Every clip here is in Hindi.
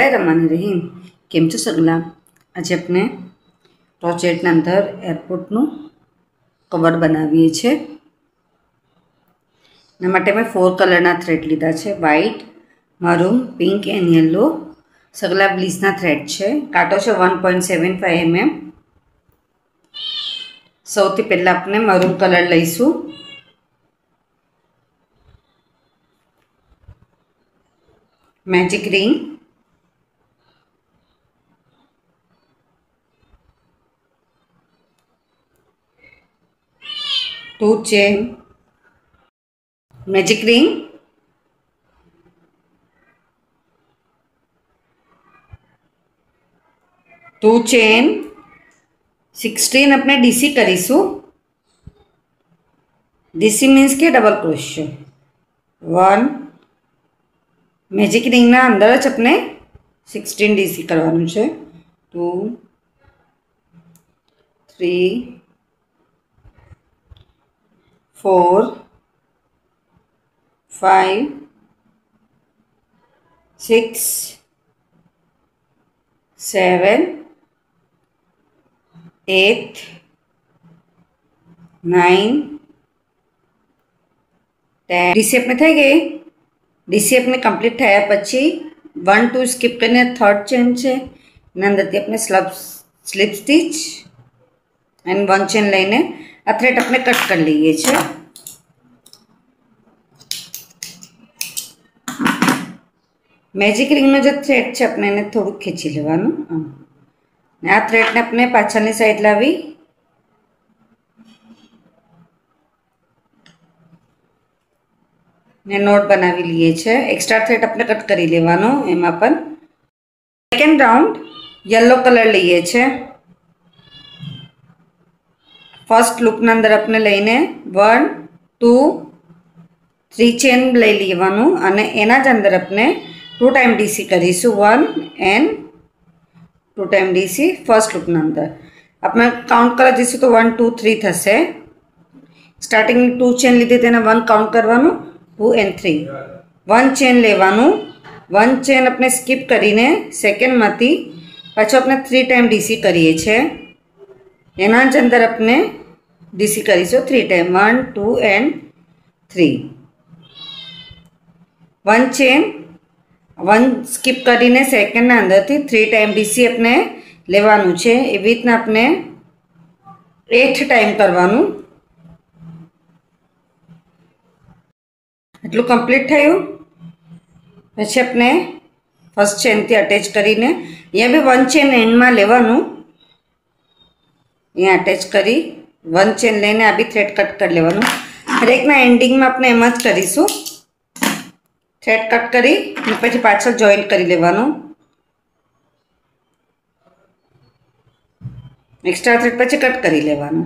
बिस्मिल्लाहिर्रहमानिर्रहीम। केम छो सगला? आज अपने टॉर्चेटना अंदर एरपोर्टनु कवर बनावीए छे। एना माटे मैं 4 कलरना थ्रेड लीधा छे, white, maroon, pink and yellow. सगला ब्लीसना थ्रेड छे। कांटो छे 1.75 mm। सौथी पहला अपने मरून कलर लईशुं। Magic ring, two chain, magic ring, two chain, 16 अपने डीसी करीशू। डीसी मीन्स के डबल क्रोशे। 1 मैजिक रिंग ना अंदर ज अपने 16 डीसी करवानुं छे। 2 3 4 5 6 7 8 9 10। डीसी अपने थई गई। डीसी अपने कम्प्लीट थया पछी 1 2 स्कीप करीने थर्ड चेन छे। एना अंदरथी अपने स्लीप स्टीच एंड 1 चेन लईने आ थ्रेड अपने कट कर लीए छे। मैजिक रिंग नो जो थ्रेड छे अपने एने थोड़ू खींची लेवानुं। आ थ्रेड ने अपने पाछळनी साइड लावी ने नोट बनावी लीए छे। एक्स्ट्रा थ्रेड अपने कट करी लेवानो। एमां पण सेकंड राउंड येलो कलर लीए छे। फर्स्ट लूप ना अंदर अपने लईने 1 2 3 चेन लई लेवानुं अने एना ज अंदर अपने 2 टाइम डीसी करीशुं। 1 and 2 time DC first loop ना अंदर अपने काउंट कर दीशुं तो 1 2 3 थशे। स्टार्टिंग 2 चेन लीधी तेने 1 काउंट करवानुं, 2 एंड 3 1 चेन लेवानुं। 1 चेन अपने स्कीप करीने सेकंड मांथी पाछो अपने 3 टाइम डीसी करीए छे। एना ज अंदर अपने डीसी करीशुं 3 टाइम 1 2 एंड 3। 1 चेन 1 स्कीप करीने सेकंड ना अंदरथी 3 टाइम डीसी अपने लेवानुं छे। एवी रीतना अपने 8 टाइम करवानुं। एटलुं कम्प्लीट थयुं। पछी अपने फर्स्ट चेन थी अटेच करीने अहींया बी 1 चेन एंड में लेवानुं। अहींया अटेच करी 1 चेन लईने आ बी थ्रेड कट कर लेवानुं। हरेक ना एंडिंग में अपने एम ज करीशुं। थ्रेड कट करी पछी पाछळ जॉइंट करी लेवानुं। एक्स्ट्रा थ्रेड पछी कट करी लेवानुं।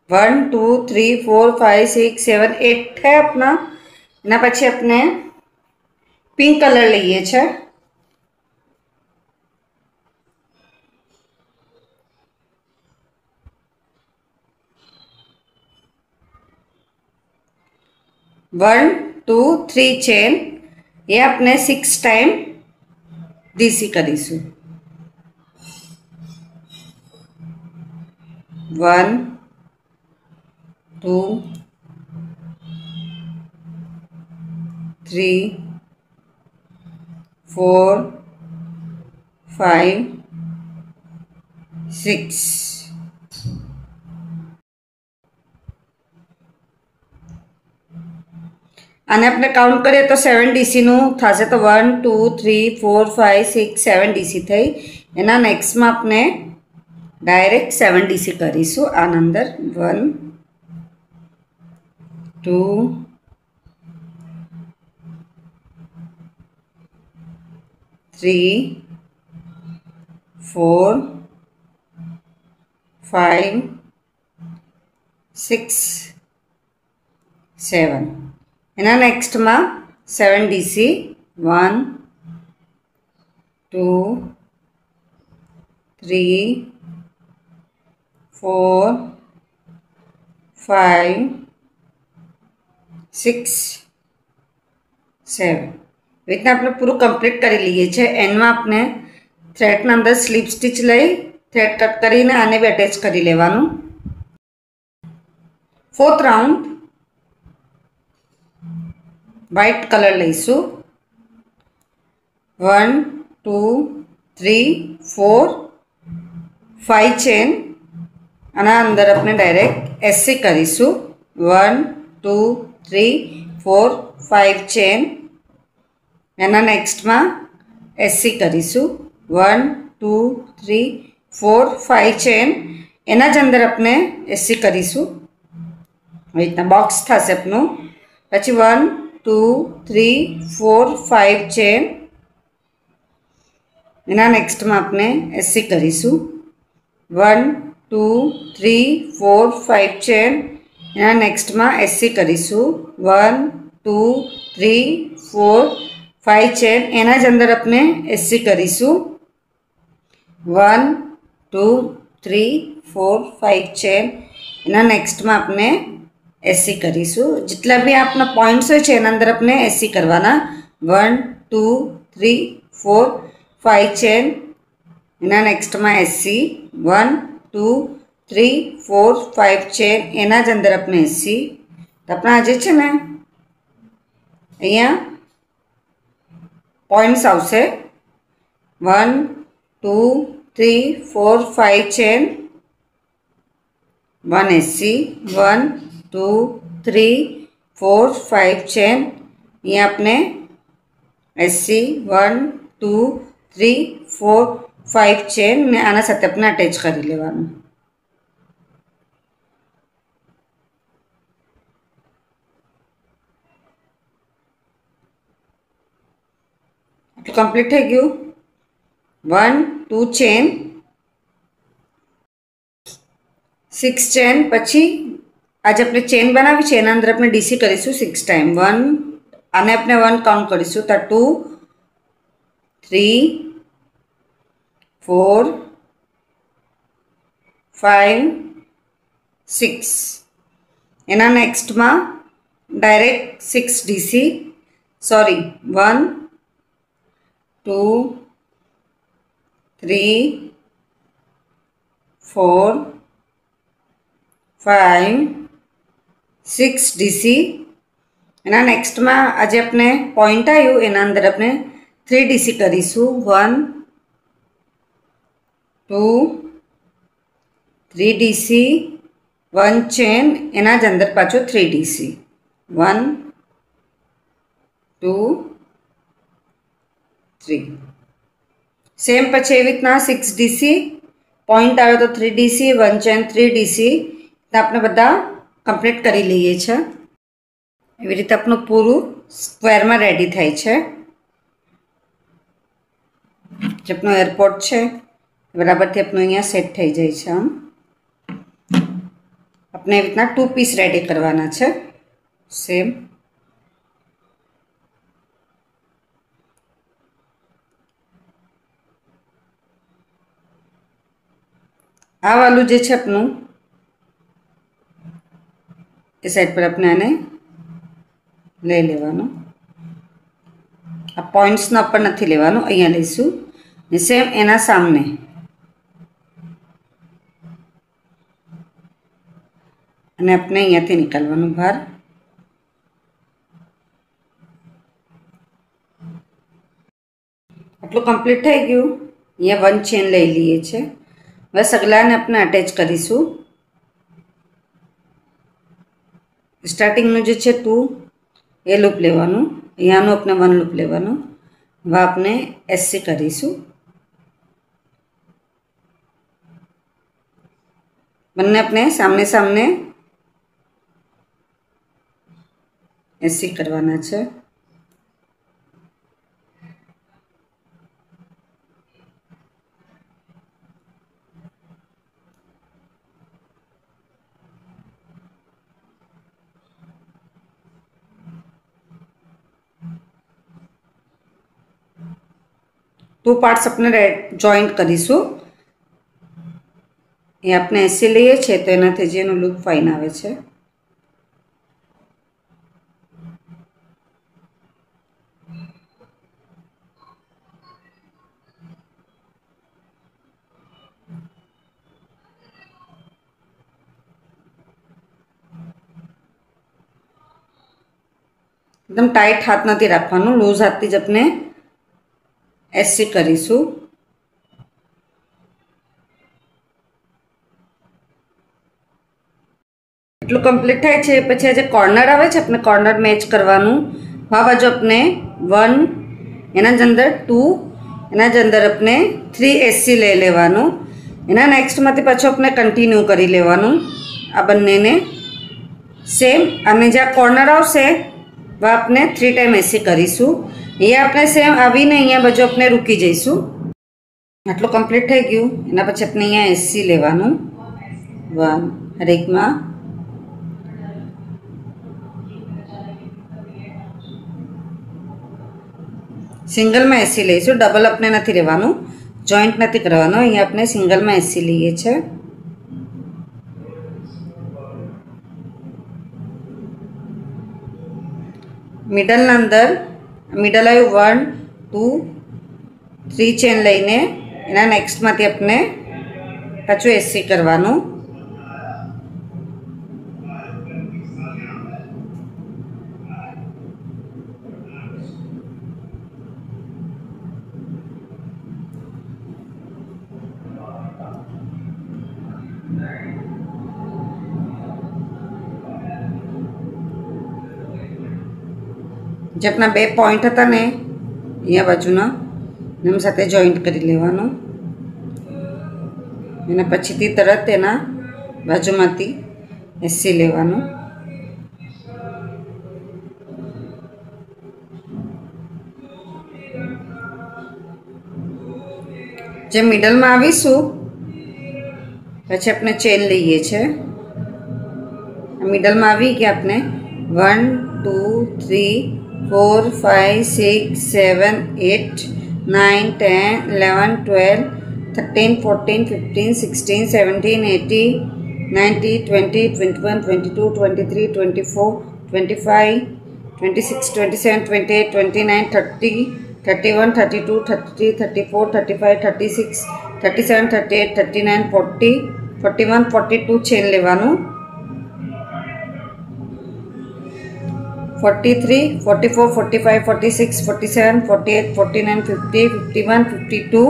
One two three four five six seven 8 है अपना। एना पछी अपने पिंक कलर लीए छे। वन टू थ्री चेन ये अपने 6 टाइम डीसी करीशुं। 1 2 3 4 5 6 आने अपने काउंट करिए तो 7 डीसी नु थशे तो 1 2 3 4 5 6 7 डीसी थई। एना नेक्स्ट में अपने डायरेक्ट 7 डीसी करीशुं। आना अंदर 1 2 3 4 5 6 7 एना नेक्स्ट में 7 डीसी 1 2 3 4 5 6 7 रीतना आपने पूरू कम्प्लीट करी लीए छे। एंड में आपने थ्रेड ना अंदर स्लीप स्टीच लई थ्रेड कट करीने आने भी अटेच करी लेवानुं। फोर्थ राउंड व्हाइट कलर लईशुं। 1 2 3 4 5 चेन आना अंदर अपने डायरेक्ट एससी करीशुं। 1 2 3 4 5 चेन एना नेक्स्ट में एससी करीशुं। 1 2 3 4 5 चेन एना ज अंदर अपने एससी करीशुं। रीतना बॉक्स थशे आपनुं। पछी 1 2 3 4 5 चेन एना नेक्स्ट में अपने एससी करीशुं। 1 2 3 4 5 चेन एना नेक्स्ट में एससी करीशुं। 1 2 3 4 5 चेन एना ज अंदर अपने एससी करीशुं। 1 2 3 4 5 चेन एना नेक्स्ट में अपने एससी करीशुं। जितला भी अपना पॉइंट्स होय छे एना अंदर अपने एससी करवाना। 1 2 3 4 5 चेन एना नेक्स्ट में एससी। 1 2 3 4 5 चेन एना ज अंदर अपने एससी। तो अपना जे छे ने अहींया पॉइंट्स आवशे। 1 2 3 4 5 चेन 1 एससी। 1 2 3 4 5 चेन ये अपने एससी। 1 2 3 4 5 चेन ने आना साथे अपने अटेच करी लेवानुं। कम्प्लीट थई गयुं। 1 2 चेन 6 चेन पछी आज अपने चेन बनावी छे एना अंदर अपने डीसी करीशुं 6 टाइम। 1 आने अपने 1 काउंट करीशुं तो 2 3 4 5 6 एना नेक्स्ट में डायरेक्ट 6 डीसी सॉरी 1 2 3 4 5 6 डीसी एना नेक्स्ट में आज अपने पॉइंट आयु एना अंदर अपने 3 डीसी करीशुं। 1 2 3 डीसी 1 चेन एना ज अंदर पाछो 3 डीसी। 1 2 3 सेम पछी एवी रीतना 6 डीसी पॉइंट आवे तो 3 डीसी 1 चेन 3 डीसी आपने बधा कम्प्लीट करी लीए छे। एवी रीते आपनुं पूरुं स्क्वेर में रेडी थाय छे। जे आपनो एयरपोर्ट छे बराबरथी आपनुं अहींया सेट थई जाय छे। आम अपने एवी रीतना 2 पीस रेडी करवाना छे सेम। आ वालू जे छे आपनुं ए साइड पर अपने आने लई लेवानुं। आ पॉइंट्स ना पर नथी लेवानुं अहींया लईशुं ने सेम एना सामने अने अपने अहींयाथी निकालवानुं बहार। आटलुं कम्प्लीट थई गयुं। अहींया 1 चेन लई लीए छे। हवे सगलाने अपने अटेच करीशुं। स्टार्टिंग में जो छे 2 ए लूप लेवानुं अहींयानुं अपने 1 लूप लेवानुं। हवे अपने एससी करीशुं। बंने अपने सामने सामने एससी करवाना छे। टू पार्ट्स अपने जॉइंट करीशुं। ये अपने एसी लीए छे तो एनाथी जेनो लूक फाइन आवे छे। एकदम टाइट हाथ नहीं राखवानुं, लूज हाथथी ज आपणे एसी करीशुं। એટલું કમ્પ્લીટ થાય છે પછી આ જે કોર્નર આવે છે આપણે કોર્નર મેચ કરવાનું। આ બાજુ આપણે 1 એના જ અંદર 2 એના જ અંદર આપણે 3 એસસી લઈ લેવાનું। એના નેક્સ્ટમાંથી પાછું આપણે કન્ટિન્યુ કરી લેવાનું આ બંનેને સેમ। અને જ્યાં કોર્નર આવશે વા આપણે 3 ટાઈમ એસસી કરીશું। અહીંયા આપણે સેમ આવીને અહીંયા બાજુ આપણે રૂકી જઈશું। આટલું કમ્પ્લીટ થઈ ગયું। એના પછી આપણે અહીંયા એસસી લેવાનું 1 હરેકમાં। सिंगल में एसी लईशु, डबल अपने नहीं लेवानुं, जॉइंट नहीं करवानुं। अहीं आपणे सिंगल में एसी लीए छे। मिडल ना अंदर मिडल आव्युं 1 2 3 चेन लईने एना नेक्स्ट मांथी आपणे पाछुं एसी करवानुं। जे अपना 2 पॉइंट था ने अहींया बाजुना एम साथे जॉइंट करी लेवानुं। एना पछीथी तरत एना बाजुमांथी एसी लेवानुं। जे मिडल में आवीशुं पछी आपणे चेन लईए छे। मिडल में आवी गया आपणे 1 2 3 4 5 6 7 8 9 10 11 12 13 14 15 16 17 18 19 20 21 22 23 24 25 26 27 28 29 30 31 32 33 34 35 36 37 38 39 40 41 42 चेन लेवानुं। 43 44 45 46 47 48 49 50 51 52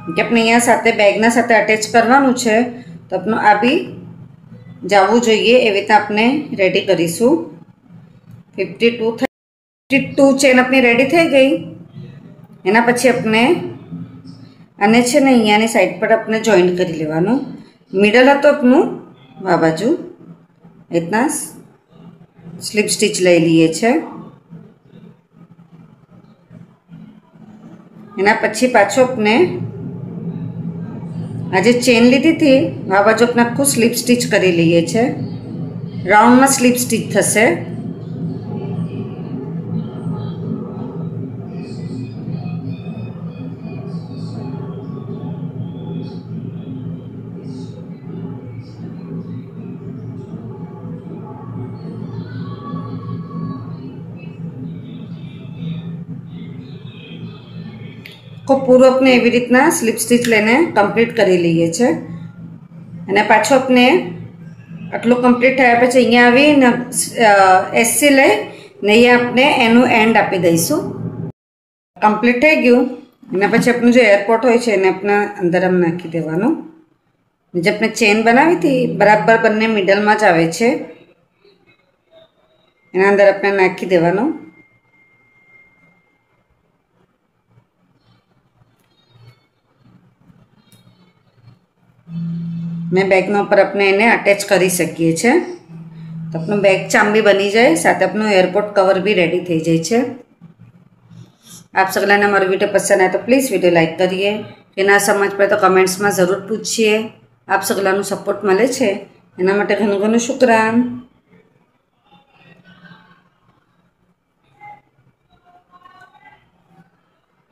कि अपने अहींया साथे बेगना साथे अटेच करवानुं छे तो आपनुं आ बी जावुं जोईए एवी रीते आपणे रेडी करीशुं। 52 चेन अपनी रेडी थई गई। एना पछी आपणे आने छे ने अहींयानी साइड पर आपणे जॉइंट करी लेवानुं। मिडल हतो आपनुं आ बाजू इतना स्लीप स्टीच लई लीए छे। एना पछी पाछो अपने आज चेन लीधी थी आ बाजू अपने आखुं स्लीप स्टीच करी लीए छे। राउंड में स्लीप स्टीच थशे। को पूरो अपने एवी रीतना स्लीप स्टीच लईने कम्प्लीट करी लईए छे। अने पाछो अपने आटलुं कम्प्लीट थया पछी अहींया आवीने एससी लई ने अहींया आपणे एनुं एंड आपी दईशुं। कम्प्लीट थई गयुं। एना पछी आपनुं जे एयरपोर्ट होय छे एने आपणे अंदर आम नाखी देवानुं। जे आपणे चेन बनावी थी बराबर बंने मिडल में ज आवे छे। एना अंदर आपणे नाखी देवानुं। मैं बेगना पर अपने एने अटेच करी सकीए छे तो अपनो बेग चांबी बनी जाए साथ अपनो एयरपोर्ट कवर भी रेडी थई जाय छे। आप सगळाने मारो वीडियो पसंद आए तो प्लीज़ वीडियो लाइक करिए। कि ना समझ पड़े तो कमेंट्स में जरूर पूछिए। आप सगळानो सपोर्ट मळे छे एना माटे घणुं घणुं शुक्रान।